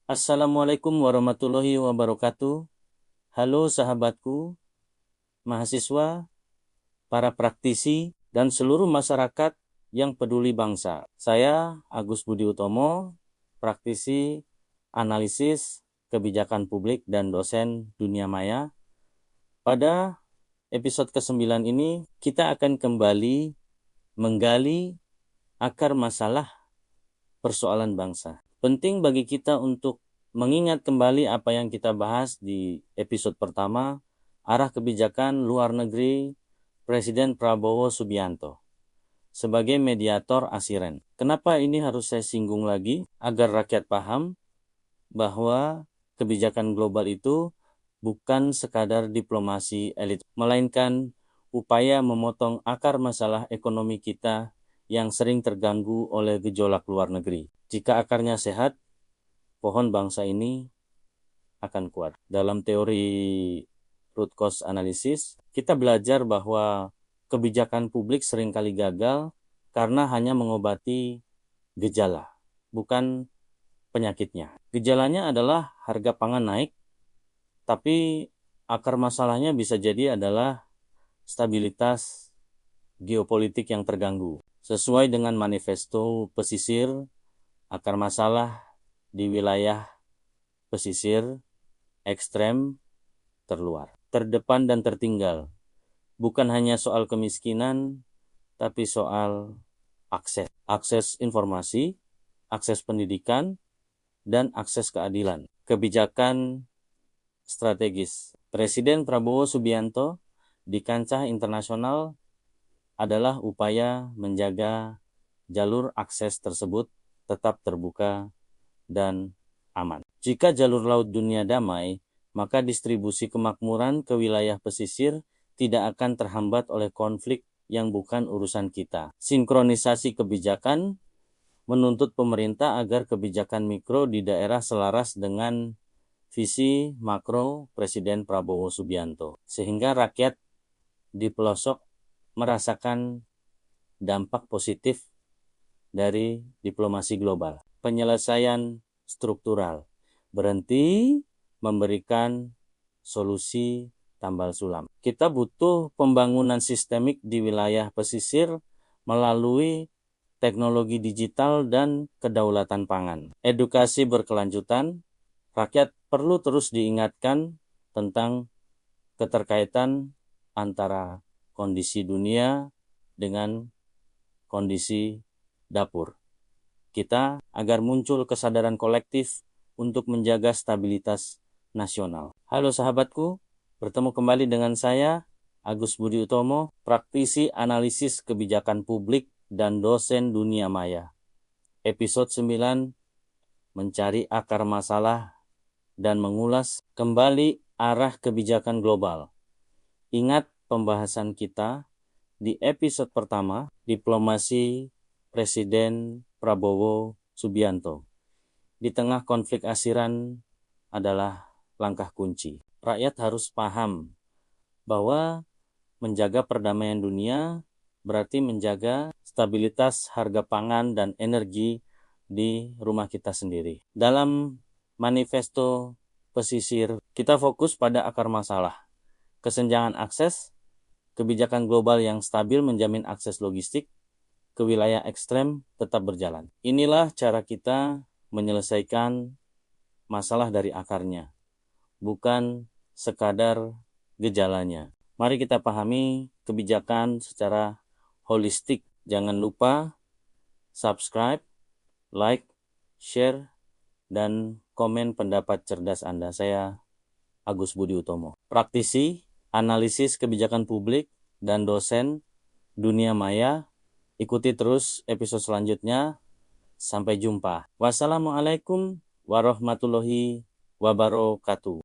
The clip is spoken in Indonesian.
Assalamualaikum warahmatullahi wabarakatuh. Halo sahabatku, mahasiswa, para praktisi, dan seluruh masyarakat yang peduli bangsa. Saya Agus Budi Utomo, praktisi analisis kebijakan publik dan dosen dunia maya. Pada episode ke-9 ini, kita akan kembali menggali akar masalah persoalan bangsa. Penting bagi kita untuk mengingat kembali apa yang kita bahas di episode pertama, arah kebijakan luar negeri Presiden Prabowo Subianto sebagai mediator ASEAN. Kenapa ini harus saya singgung lagi? Agar rakyat paham bahwa kebijakan global itu bukan sekadar diplomasi elit, melainkan upaya memotong akar masalah ekonomi kita yang sering terganggu oleh gejolak luar negeri. Jika akarnya sehat, pohon bangsa ini akan kuat. Dalam teori root cause analysis, kita belajar bahwa kebijakan publik seringkali gagal karena hanya mengobati gejala, bukan penyakitnya. Gejalanya adalah harga pangan naik, tapi akar masalahnya bisa jadi adalah stabilitas geopolitik yang terganggu. Sesuai dengan manifesto pesisir, akar masalah di wilayah pesisir ekstrem terluar, terdepan dan tertinggal. Bukan hanya soal kemiskinan, tapi soal akses informasi, akses pendidikan, dan akses keadilan. Kebijakan strategis Presiden Prabowo Subianto di kancah internasional adalah upaya menjaga jalur akses tersebut tetap terbuka dan aman. Jika jalur laut dunia damai, maka distribusi kemakmuran ke wilayah pesisir tidak akan terhambat oleh konflik yang bukan urusan kita. Sinkronisasi kebijakan menuntut pemerintah agar kebijakan mikro di daerah selaras dengan visi makro Presiden Prabowo Subianto, sehingga rakyat di pelosok merasakan dampak positif dari diplomasi global. Penyelesaian struktural, berhenti memberikan solusi tambal sulam. Kita butuh pembangunan sistemik di wilayah pesisir melalui teknologi digital dan kedaulatan pangan. Edukasi berkelanjutan, rakyat perlu terus diingatkan tentang keterkaitan antara kondisi dunia dengan kondisi dapur kita agar muncul kesadaran kolektif untuk menjaga stabilitas nasional. Halo sahabatku, bertemu kembali dengan saya, Agus Budi Utomo, praktisi analisis kebijakan publik dan dosen dunia maya. Episode 9, mencari akar masalah dan mengulas kembali arah kebijakan global. Ingat pembahasan kita di episode pertama, diplomasi Presiden Prabowo Subianto. Di tengah konflik ASEAN adalah langkah kunci. Rakyat harus paham bahwa menjaga perdamaian dunia berarti menjaga stabilitas harga pangan dan energi di rumah kita sendiri. Dalam manifesto pesisir, kita fokus pada akar masalah. Kesenjangan akses, kebijakan global yang stabil menjamin akses logistik ke wilayah ekstrem tetap berjalan. Inilah cara kita menyelesaikan masalah dari akarnya, bukan sekadar gejalanya. Mari kita pahami kebijakan secara holistik. Jangan lupa subscribe, like, share, dan komen pendapat cerdas Anda. Saya Agus Budi Utomo, praktisi analisis kebijakan publik dan dosen dunia maya. Ikuti terus episode selanjutnya. Sampai jumpa. Wassalamualaikum warahmatullahi wabarakatuh.